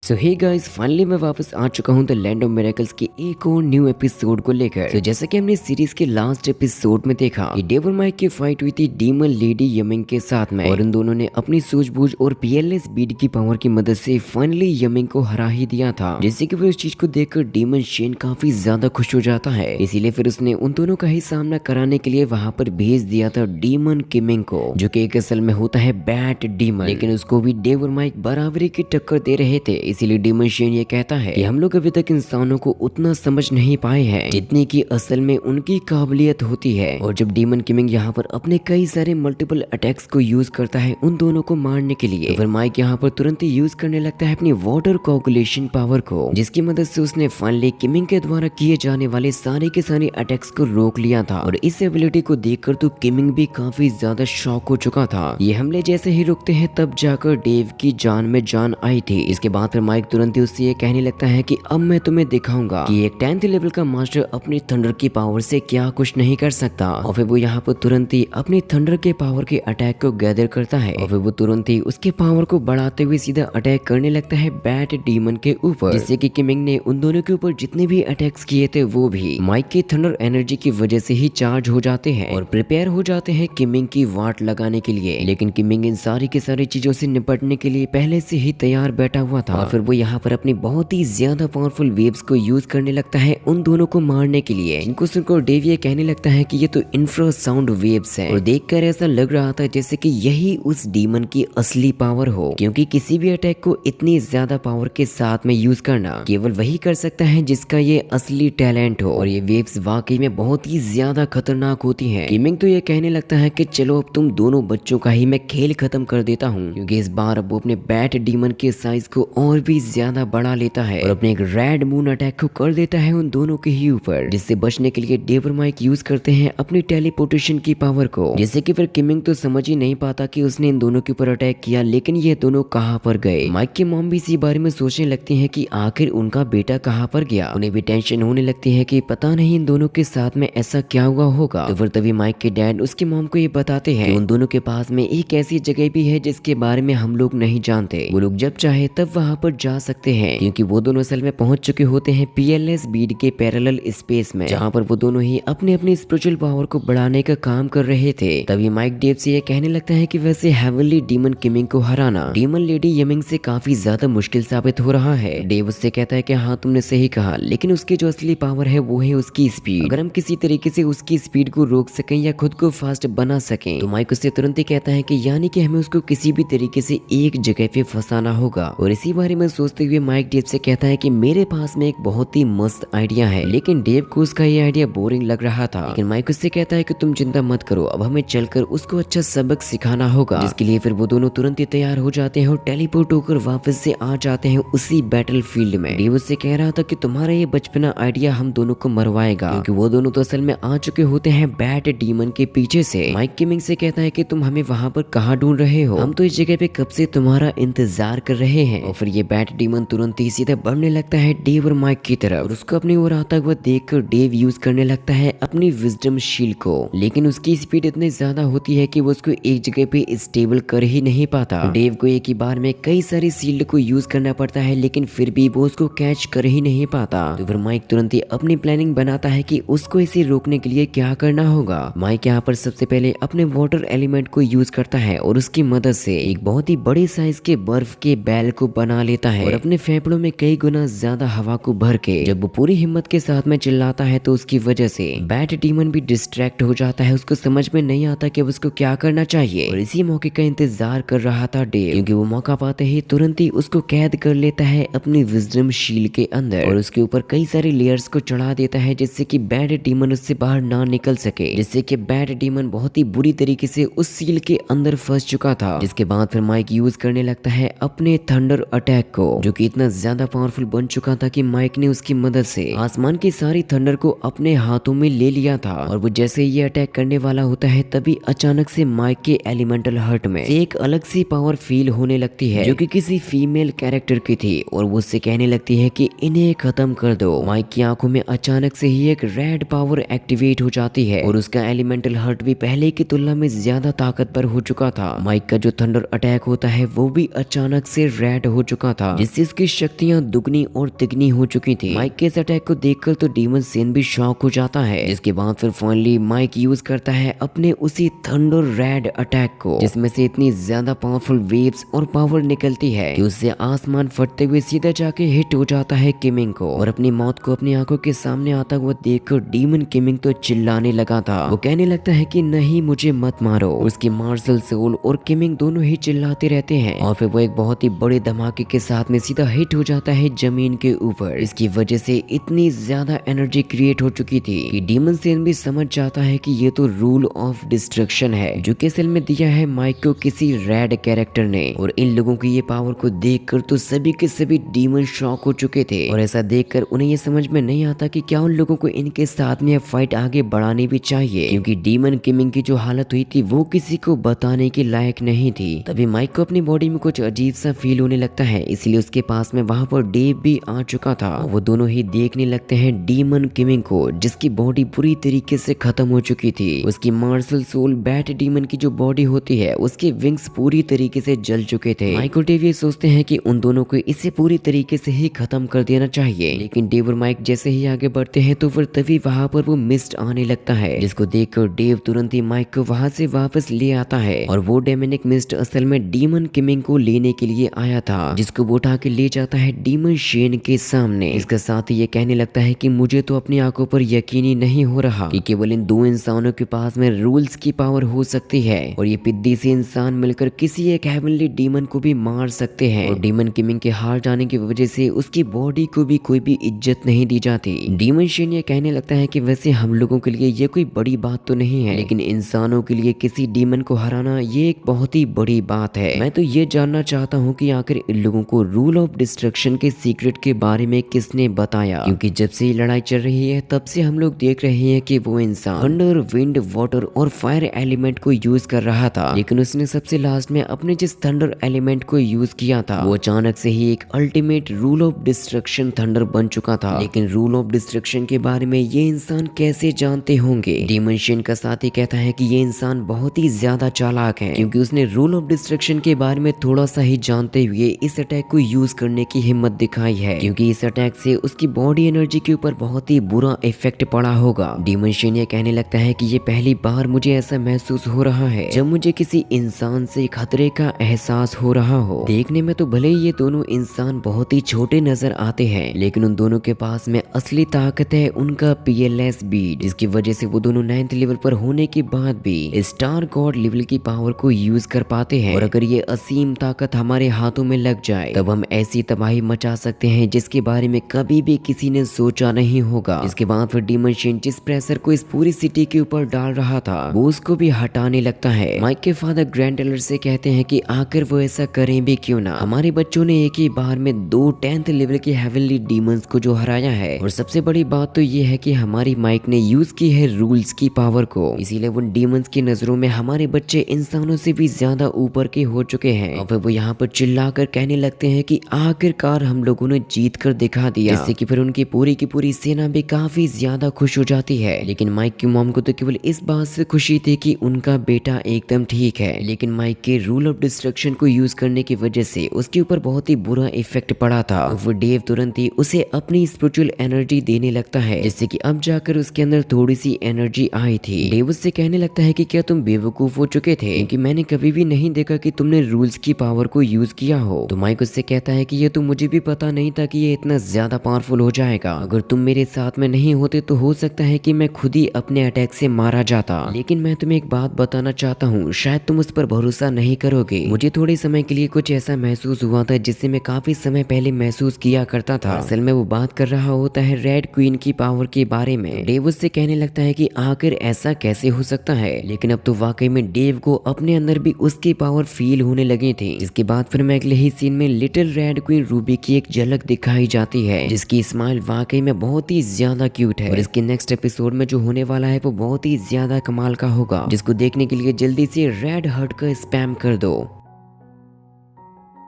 सो hey guys, finally मैं वापस आ चुका हूँ द लैंड ऑफ मिरेकल्स के एक और न्यू एपिसोड को लेकर। तो जैसा कि हमने सीरीज के लास्ट एपिसोड में देखा कि डेविल माइक की फाइट हुई थी डीमन लेडी यमिंग के साथ में, और इन दोनों ने अपनी सूझबूझ और पीएलएस बीड की पावर की मदद से फाइनली यमिंग को हरा ही दिया था। जैसे कि फिर उस चीज को देखकर डीमन शेन काफी ज्यादा खुश हो जाता है, इसीलिए फिर उसने उन दोनों का ही सामना कराने के लिए वहां पर भेज दिया था डीमन किमिंग को, जो कि एक असल में होता है बैट डीमन। लेकिन उसको भी डेविल माइक बराबरी की टक्कर दे रहे थे, इसीलिए डीमन शेन ये कहता है कि हम लोग अभी तक इंसानों को उतना समझ नहीं पाए हैं जितनी की असल में उनकी काबिलियत होती है। और जब डीमन किमिंग यहाँ पर अपने कई सारे मल्टीपल अटैक्स को यूज करता है उन दोनों को मारने के लिए, तो फिर माइक यहाँ पर तुरंत ही यूज करने लगता है अपनी वाटर कोगुलेशन पावर को, जिसकी मदद से उसने फाइनली किमिंग के द्वारा किए जाने वाले सारे के सारे अटैक्स को रोक लिया था। और इस एबिलिटी को देखकर तो किमिंग भी काफी ज्यादा शॉक हो चुका था। ये हमले जैसे ही रुकते हैं तब जाकर डेव की जान में जान आई थी। इसके बाद फिर माइक तुरंत ही उससे ये कहने लगता है कि अब मैं तुम्हें दिखाऊंगा कि एक 10th लेवल का मास्टर अपनी थंडर की पावर से क्या कुछ नहीं कर सकता। और फिर वो यहाँ पर तुरंत ही अपनी थंडर के पावर के अटैक को गैदर करता है, और फिर वो तुरंत ही उसके पावर को बढ़ाते हुए सीधा अटैक करने लगता है बैट डीमन के ऊपर, जिससे कि किमिंग ने उन दोनों के ऊपर जितने भी अटैक्स किए थे वो भी माइक की थंडर एनर्जी की वजह से ही चार्ज हो जाते हैं और प्रिपेयर हो जाते हैं किमिंग की वाट लगाने के लिए। लेकिन किमिंग इन सारी की सारी चीजों से निपटने के लिए पहले से ही तैयार बैठा हुआ था, और फिर वो यहाँ पर अपनी बहुत ही ज्यादा पावरफुल वेव्स को यूज करने लगता है उन दोनों को मारने के लिए। इनको सुनकर डेव ये कहने लगता है कि ये तो इंफ्रासाउंड वेव्स हैं, और देखकर ऐसा लग रहा था जैसे कि यही उस डीमन की असली पावर हो, क्योंकि किसी भी अटैक को इतनी ज्यादा पावर के साथ में यूज करना केवल वही कर सकता है जिसका ये असली टैलेंट हो। और ये वेव्स वाकई में बहुत ही ज्यादा खतरनाक होती हैं। किमिंग तो ये कहने लगता है कि चलो अब तुम दोनों बच्चों का ही मैं खेल खत्म कर देता हूँ, क्योंकि इस बार अब वो अपने बैट डीमन के साइज को और भी ज्यादा बढ़ा लेता है और अपने एक रेड मून अटैक को कर देता है उन दोनों के ही ऊपर, जिससे बचने के लिए डेविल माइक यूज करते हैं अपनी टेलीपोर्टेशन की पावर को। जैसे कि फिर किमिंग तो समझ ही नहीं पाता कि उसने इन दोनों के ऊपर अटैक किया, लेकिन ये दोनों कहां पर गए। माइक की मॉम भी इसी बारे में सोचने लगती है कि आखिर उनका बेटा कहां पर गया। उन्हें भी टेंशन होने लगती है कि पता नहीं इन दोनों के साथ में ऐसा क्या हुआ होगा। तो फिर तभी माइक के डैड उसकी मॉम को ये बताते हैं कि उन दोनों के पास में एक ऐसी जगह भी है जिसके बारे में हम लोग नहीं जानते। वो लोग जब चाहे तब वहां पर जा सकते हैं, क्योंकि वो दोनों असल में पहुंच चुके होते हैं पीएलएस बीड के पैरेलल स्पेस में, जहां पर वो दोनों ही अपने अपने स्पिरिचुअल पावर को बढ़ाने का काम कर रहे थे। तभी माइक डेव से ये कहने लगता है कि वैसे हेवनली डीमन किमिंग को हराना डीमन लेडी यमिंग से काफी ज्यादा मुश्किल साबित हो रहा है। डेव उससे कहता है कि हाँ तुमने सही कहा, लेकिन उसकी जो असली पावर है वो है उसकी स्पीड। अगर हम किसी तरीके से उसकी स्पीड को रोक सकें या खुद को फास्ट बना सकें, तो माइक उससे तुरंत ही कहता है कि यानी कि हमें उसको किसी भी तरीके से एक जगह पे फंसाना होगा। और इसी बारे में सोचते हुए माइक डेव से कहता है कि मेरे पास में एक बहुत ही मस्त आइडिया है। लेकिन डेव को उसका ये आइडिया बोरिंग लग रहा था, लेकिन माइक उससे कहता है कि तुम चिंता मत करो, अब हमें चलकर उसको अच्छा सबक सिखाना होगा। जिसके लिए फिर वो दोनों तुरंत ही तैयार हो जाते हैं और टेलीपोर्ट होकर वापस से आ जाते हैं उसी बैटल फील्ड में। डेव उससे कह रहा था कि तुम्हारा ये बचपना आइडिया हम दोनों को मरवाएगा, क्योंकि वो दोनों तो असल में आ चुके होते हैं बैट डीमन के पीछे से। माइक किमिंग से कहता है कि तुम हमें वहां पर कहाँ ढूंढ रहे हो, हम तो इस जगह पे कब से तुम्हारा इंतजार कर रहे हैं। और फिर ये बैट डीमन तुरंत ही सीधा बढ़ने लगता है डेव और माइक की तरफ, और उसको अपनी ओर आता हुआ देखकर डेव यूज करने लगता है अपनी विजडम शील्ड को। लेकिन उसकी स्पीड इतनी ज्यादा होती है कि वो उसको एक जगह पे स्टेबल कर ही नहीं पाता। डेव को एक ही बार में कई सारी शील्ड को यूज करना पड़ता है, लेकिन फिर भी वो उसको कैच कर ही नहीं पाता। तो फिर माइक तुरंत ही अपनी प्लानिंग बनाता है कि उसको इसे रोकने के लिए क्या करना होगा। माइक यहाँ पर सबसे पहले अपने वाटर एलिमेंट को यूज करता है और उसकी मदद से एक बहुत ही बड़े साइज के बर्फ के बैल को बना लेता है, और अपने फेफड़ों में कई गुना ज्यादा हवा को भर के जब वो पूरी हिम्मत के साथ में चिल्लाता है, तो उसकी वजह से बैट डीमन भी डिस्ट्रैक्ट हो जाता है। उसको समझ में नहीं आता कि उसको क्या करना चाहिए, और इसी मौके का इंतजार कर रहा था डेव, क्योंकि वो मौका पाते ही तुरंत ही उसको कैद कर लेता है अपनी विजडम शील्ड के अंदर, और उसके ऊपर कई सारे लेयर्स को चढ़ा देता है जिससे कि बैट डीमन उससे बाहर ना निकल सके, जिससे कि बैट डीमन बहुत ही बुरी तरीके से उस सील के अंदर फंस चुका था। जिसके बाद फिर माइक यूज करने लगता है अपने थंडर अटैक को, जो कि इतना ज्यादा पावरफुल बन चुका था कि माइक ने उसकी मदद से आसमान की सारी थंडर को अपने हाथों में ले लिया था। और वो जैसे ये अटैक करने वाला होता है तभी अचानक से माइक के एलिमेंटल हर्ट में एक अलग सी पावर फील होने लगती है, जो कि किसी फीमेल कैरेक्टर की थी, और वो उससे कहने लगती है कि इन्हें खत्म कर दो। माइक की आंखों में अचानक से ही एक रेड पावर एक्टिवेट हो जाती है, और उसका एलिमेंटल हर्ट भी पहले की तुलना में ज्यादा ताकतवर हो चुका था। माइक का जो थंडर अटैक होता है वो भी अचानक से रेड हो चुका था, जिससे उसकी शक्तियां दुगनी और तिगनी हो चुकी थी। माइक के इस अटैक को देखकर तो डीमन सेन भी शॉक हो जाता है, जिसके बाद फिर फाइनली माइक यूज करता है अपने उसी थंडर रेड अटैक को, जिसमें से इतनी ज्यादा पावरफुल वेव्स और पावर निकलती है कि उससे आसमान फटते हुए सीधा जाके हिट हो जाता है किमिंग को, और अपनी मौत को अपनी आंखों के सामने आता हुआ देखकर डीमन किमिंग तो चिल्लाने लगा था। वो कहने लगता है कि नहीं, मुझे मत मारो। उसकी मार्शल सोल और किमिंग दोनों ही चिल्लाते रहते हैं, और फिर वो एक बहुत ही बड़े धमाके के साथ में सीधा हिट हो जाता है जमीन के ऊपर। इसकी वजह से इतनी ज्यादा एनर्जी क्रिएट हो चुकी थी कि डीमन सेन भी समझ जाता है कि ये तो रूल ऑफ डिस्ट्रक्शन है, जो कि असल में दिया है माइक को किसी रेड कैरेक्टर ने। और इन लोगों की ये पावर को देखकर तो सभी के सभी डीमन शॉक हो चुके थे, और ऐसा देखकर उन्हें ये समझ में नहीं आता कि क्या उन लोगों को इनके साथ में फाइट आगे बढ़ानी भी चाहिए, क्योंकि डीमन किमिंग की जो हालत हुई थी वो किसी को बताने के लायक नहीं थी। तभी माइक को अपनी बॉडी में कुछ अजीब सा फील होने लगता है, इसलिए उसके पास में वहां पर डेव भी आ चुका था। वो दोनों ही देखने लगते हैं डीमन किमिंग को, जिसकी बॉडी पूरी तरीके से खत्म हो चुकी थी। उसकी मार्शल सोल बैट डीमन की जो बॉडी होती है उसके विंग्स पूरी तरीके से जल चुके थे। माइक और डेव ये सोचते हैं कि उन दोनों को इसे पूरी तरीके से ही खत्म कर देना चाहिए, लेकिन डेव और माइक जैसे ही आगे बढ़ते हैं तो फिर तभी वहां पर वो मिस्ट आने लगता है, जिसको देखकर डेव तुरंत ही माइक को वहां से वापस ले आता है। और वो डेमोनिक मिस्ट असल में डीमन किमिंग को लेने के लिए आया था, जिसको वो उठा के ले जाता है डीमन शेन के सामने। इसके साथ ही ये कहने लगता है कि मुझे तो अपनी आंखों पर यकीन ही नहीं हो रहा कि केवल इन दो इंसानों के पास में रूल्स की पावर हो सकती है, और ये पिद्दी से इंसान मिलकर किसी एक हेवनली डीमन को भी मार सकते हैं। और डीमन किमिंग के हार जाने की वजह से उसकी बॉडी को भी कोई भी इज्जत नहीं दी जाती। डीमन शेन ये कहने लगता है कि वैसे हम लोगों के लिए ये कोई बड़ी बात तो नहीं है, लेकिन इंसानों के लिए किसी डीमन को हराना ये एक बहुत ही बड़ी बात है। मैं तो ये जानना चाहता हूँ कि आखिर इन लोगों को रूल ऑफ डिस्ट्रक्शन के सीक्रेट के बारे में किसने बताया, क्योंकि जब से ये लड़ाई चल रही है तब से हम लोग देख रहे हैं कि वो इंसान थंडर, विंड, वाटर और फायर एलिमेंट को यूज कर रहा था, लेकिन उसने सबसे लास्ट में अपने जिस थंडर एलिमेंट को यूज किया था वो अचानक से ही एक ultimate rule of destruction thunder बन चुका था। लेकिन रूल ऑफ डिस्ट्रक्शन के बारे में ये इंसान कैसे जानते होंगे? डीमन शेन का साथी कहता है कि ये इंसान बहुत ही ज्यादा चालाक है, क्योंकि उसने रूल ऑफ डिस्ट्रक्शन के बारे में थोड़ा सा ही जानते हुए इस अटैक को यूज करने की हिम्मत दिखाई है, क्योंकि इस अटैक से उसकी बॉडी एनर्जी के ऊपर बहुत ही बुरा इफेक्ट पड़ा होगा। डीमन शेन ये कहने लगता है कि ये पहली बार मुझे ऐसा महसूस हो रहा है जब मुझे किसी इंसान से खतरे का एहसास हो रहा हो। देखने में तो भले ही ये दोनों इंसान बहुत ही छोटे नजर आते हैं, लेकिन उन दोनों के पास में असली ताकत है उनका पीएलएस बीट, जिसकी वजह से वो दोनों 9th लेवल पर होने के बाद भी स्टार गॉड लेवल की पावर को यूज कर पाते हैं। और अगर ये असीम ताकत हमारे हाथों में लग जाए तब हम ऐसी तबाही मचा सकते हैं जिसके बारे में कभी भी किसी ने सोचा नहीं होगा। इसके बाद फिर डीमन शेन जिस प्रेशर को इस पूरी सिटी के ऊपर डाल रहा था वो उसको भी हटाने लगता है। माइक के फादर ग्रैंड टेलर से कहते हैं कि आखिर वो ऐसा करें भी क्यों ना, हमारे बच्चों ने एक ही बार में 2 10th लेवल के हेवनली डीमंस को जो हराया है, और सबसे बड़ी बात तो ये है कि हमारी माइक ने यूज की है रूल्स की पावर को, इसीलिए उन डीमंस की नजरों में हमारे बच्चे इंसानों से भी ज्यादा ऊपर के हो चुके हैं। और फिर वो यहाँ पर चिल्लाकर कहने लगते हैं कि आखिरकार हम लोगों ने जीत कर दिखा दिया, जिससे कि फिर उनकी पूरी की पूरी सेना भी काफी ज्यादा खुश हो जाती है। लेकिन माइक की मॉम को तो केवल इस बात से खुशी थी कि उनका बेटा एकदम ठीक है, लेकिन माइक के रूल ऑफ डिस्ट्रक्शन को यूज करने की वजह से उसके ऊपर बहुत ही बुरा इफेक्ट पड़ा था। वो डेव तुरंत ही उसे अपनी स्पिरिचुअल एनर्जी देने लगता है, जिससे कि अब जाकर उसके अंदर थोड़ी सी एनर्जी आई थी। डेव उससे कहने लगता है कि क्या तुम बेवकूफ हो चुके थे, क्योंकि मैंने कभी भी नहीं देखा कि तुमने रूल्स की पावर को यूज किया हो। तो माइक उससे कहता है कि ये तो मुझे भी पता नहीं था कि ये इतना ज्यादा पावरफुल हो जाएगा। अगर तुम मेरे साथ में नहीं होते तो हो सकता है कि मैं खुद ही अपने अटैक से मारा जाता। लेकिन मैं तुम्हें एक बात बताना चाहता हूँ, शायद तुम उस पर भरोसा नहीं करोगे। मुझे थोड़े समय के लिए कुछ ऐसा महसूस हुआ था जिससे मैं काफी समय पहले महसूस किया करता था। असल में वो बात कर रहा होता है रेड क्वीन की पावर के बारे में। डेव उससे कहने लगता है कि आखिर ऐसा कैसे हो सकता है, लेकिन अब तो वाकई में डेव को अपने अंदर भी उसकी पावर फील होने लगी थी। इसके बाद फिर मैं अगले ही सीन में लिटिल रेड क्वीन रूबी की एक झलक दिखाई जाती है, जिसकी स्माइल वाकई में बहुत ही ज्यादा क्यूट है। और इसके नेक्स्ट एपिसोड में जो होने वाला है वो बहुत ही ज्यादा कमाल का होगा, जिसको देखने के लिए जल्दी से रेड हार्ट का स्पैम कर दो।